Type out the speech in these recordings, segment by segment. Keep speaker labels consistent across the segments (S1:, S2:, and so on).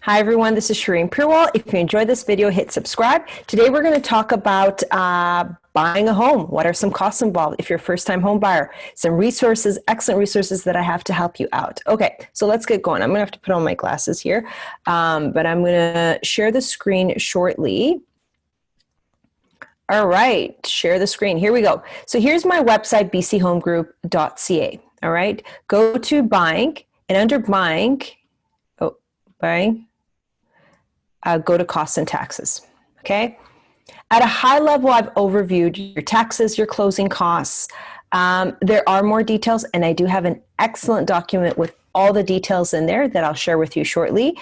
S1: Hi everyone, this is Shireen Purwal. If you enjoyed this video, hit subscribe. Today we're going to talk about buying a home. What are some costs involved if you're a first-time home buyer? Some resources, excellent resources that I have to help you out. Okay, so let's get going. I'm going to have to put on my glasses here, but I'm going to share the screen shortly. All right, share the screen. Here we go. So here's my website, bchomegroup.ca. All right, go to buying, and under buying, go to costs and taxes, okay? At a high level, I've overviewed your taxes, your closing costs. There are more details, and I do have an excellent document with all the details in there that I'll share with you shortly.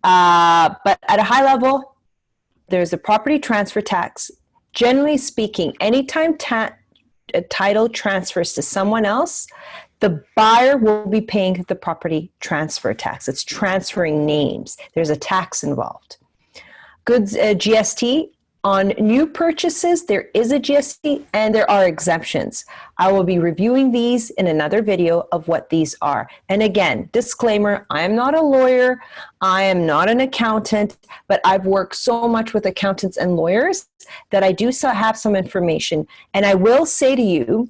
S1: But at a high level, there's a property transfer tax. Generally speaking, anytime a title transfers to someone else, the buyer will be paying the property transfer tax. It's transferring names. There's a tax involved. Goods GST. On new purchases, there is a GST and there are exemptions. I will be reviewing these in another video of what these are. And again, disclaimer, I am not a lawyer. I am not an accountant, but I've worked so much with accountants and lawyers that I do have some information. And I will say to you,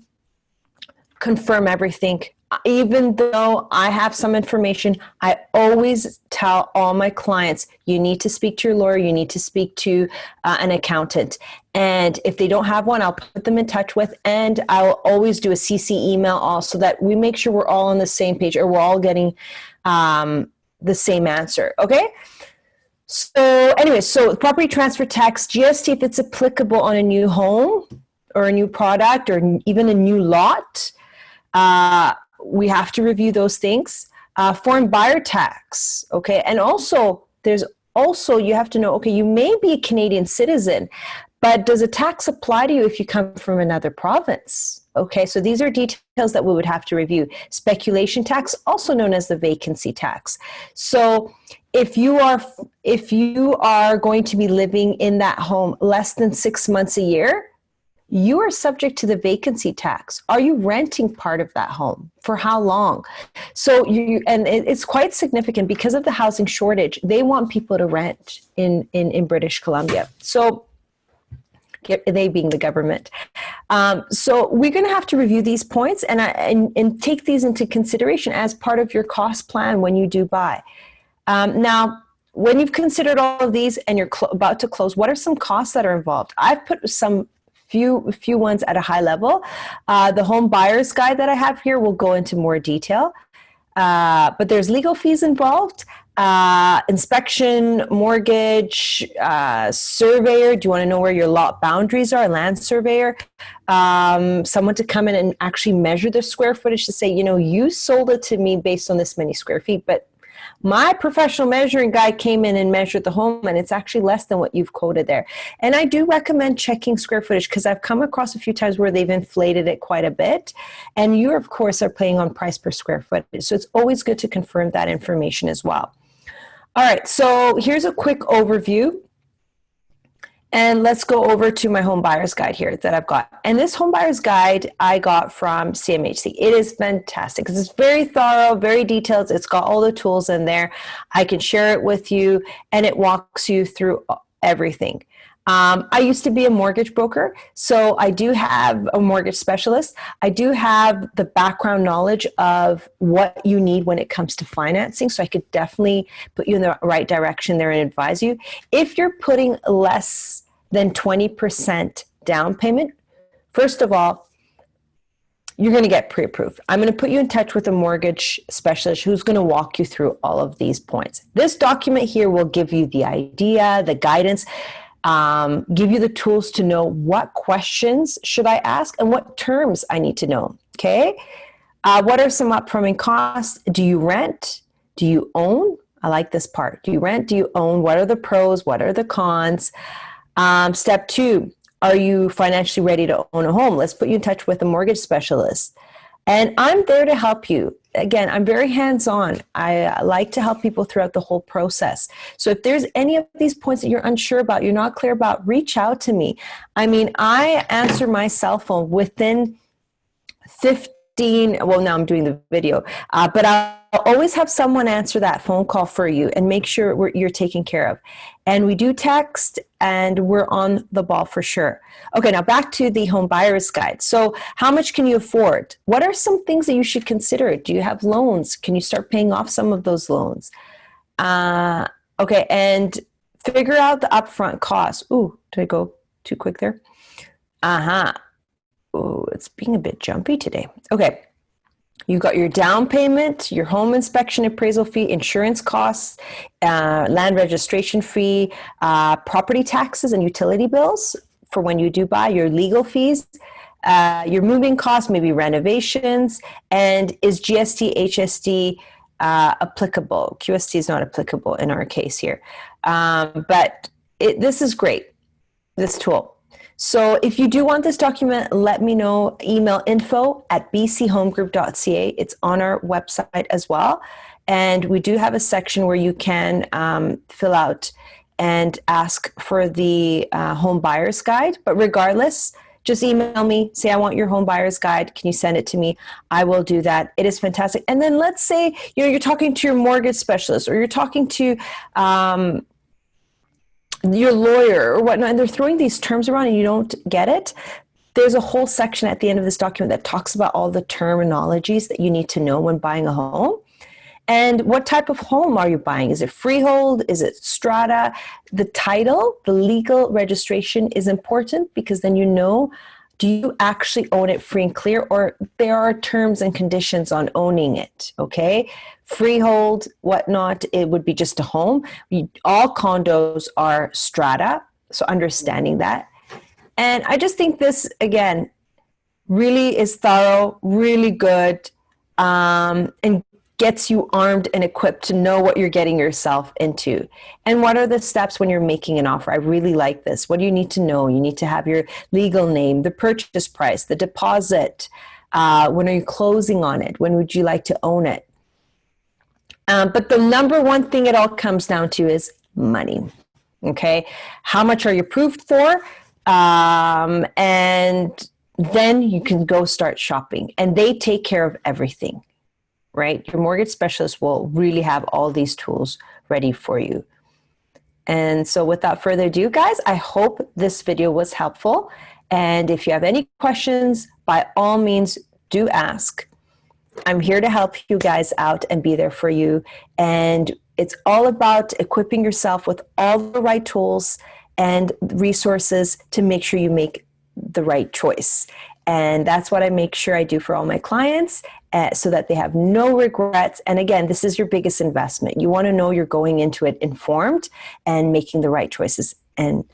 S1: confirm everything. Even though I have some information, I always tell all my clients, you need to speak to your lawyer, you need to speak to an accountant. And if they don't have one, I'll put them in touch with, and I'll always do a CC email also, so that we make sure we're all on the same page, or we're all getting the same answer, okay? So anyway, so property transfer tax, GST, if it's applicable on a new home or a new product or even a new lot, we have to review those things. Foreign buyer tax, okay? And also, you have to know, okay, you may be a Canadian citizen, but does a tax apply to you if you come from another province? Okay, so these are details that we would have to review. Speculation tax, also known as the vacancy tax. So if you are going to be living in that home less than 6 months a year, you are subject to the vacancy tax. Are you renting part of that home? For how long? So it's quite significant because of the housing shortage. They want people to rent in British Columbia. So they being the government. So we're going to have to review these points and take these into consideration as part of your cost plan when you do buy. Now, when you've considered all of these and you're about to close, what are some costs that are involved? I've put some few ones at a high level. The home buyer's guide that I have here will go into more detail, but there's legal fees involved, inspection, mortgage, surveyor. Do you want to know where your lot boundaries are? A land surveyor, someone to come in and actually measure the square footage to say, you know, you sold it to me based on this many square feet, but my professional measuring guy came in and measured the home, and it's actually less than what you've quoted there. And I do recommend checking square footage, because I've come across a few times where they've inflated it quite a bit. And you, of course, are paying on price per square footage. So it's always good to confirm that information as well. All right, so here's a quick overview. And let's go over to my home buyer's guide here that I've got. And this home buyer's guide I got from CMHC. It is fantastic because it's very thorough, very detailed. It's got all the tools in there. I can share it with you, and it walks you through everything. I used to be a mortgage broker, so I do have a mortgage specialist. I do have the background knowledge of what you need when it comes to financing, so I could definitely put you in the right direction there and advise you. If you're putting less than 20% down payment, first of all, you're going to get pre-approved. I'm going to put you in touch with a mortgage specialist who's going to walk you through all of these points. This document here will give you the idea, the guidance, give you the tools to know what questions should I ask and what terms I need to know, okay? What are some upcoming costs? Do you rent? Do you own? I like this part. Do you rent? Do you own? What are the pros? What are the cons? Step 2, are you financially ready to own a home? Let's put you in touch with a mortgage specialist. And I'm there to help you. Again, I'm very hands-on. I like to help people throughout the whole process. So if there's any of these points that you're unsure about, you're not clear about, reach out to me. I mean, I answer my cell phone within 15 Dean, well, now I'm doing the video, but I'll always have someone answer that phone call for you and make sure you're taken care of. And we do text, and we're on the ball for sure. Okay, now back to the home buyer's guide. So how much can you afford? What are some things that you should consider? Do you have loans? Can you start paying off some of those loans? Okay, and figure out the upfront costs. Ooh, did I go too quick there? Oh, it's being a bit jumpy today. Okay. You got your down payment, your home inspection appraisal fee, insurance costs, land registration fee, property taxes and utility bills for when you do buy, your legal fees, your moving costs, maybe renovations, and is GST, HST applicable? QST is not applicable in our case here. But this is great, this tool. So if you do want this document, let me know. Email info@bchomegroup.ca. It's on our website as well. And we do have a section where you can fill out and ask for the home buyer's guide. But regardless, just email me, say, I want your home buyer's guide. Can you send it to me? I will do that. It is fantastic. And then let's say, you're talking to your mortgage specialist, or you're talking to your lawyer or whatnot, and they're throwing these terms around and you don't get it. There's a whole section at the end of this document that talks about all the terminologies that you need to know when buying a home. And what type of home are you buying? Is it freehold? Is it strata? The title, the legal registration is important, because then you know, do you actually own it free and clear, or there are terms and conditions on owning it, okay? Freehold, whatnot, it would be just a home. All condos are strata, so understanding that. And I just think this, again, really is thorough, really good, and gets you armed and equipped to know what you're getting yourself into. And what are the steps when you're making an offer? I really like this. What do you need to know? You need to have your legal name, the purchase price, the deposit. When are you closing on it? When would you like to own it? But the number one thing it all comes down to is money. Okay? How much are you approved for? And then you can go start shopping. And they take care of everything. Right? Your mortgage specialist will really have all these tools ready for you. And so without further ado, guys, I hope this video was helpful. And if you have any questions, by all means, do ask. I'm here to help you guys out and be there for you. And it's all about equipping yourself with all the right tools and resources to make sure you make the right choice. And that's what I make sure I do for all my clients, so that they have no regrets. And again, this is your biggest investment. You want to know you're going into it informed and making the right choices. And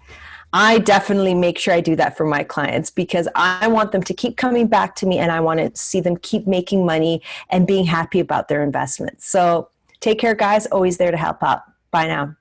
S1: I definitely make sure I do that for my clients, because I want them to keep coming back to me, and I want to see them keep making money and being happy about their investments. So take care, guys. Always there to help out. Bye now.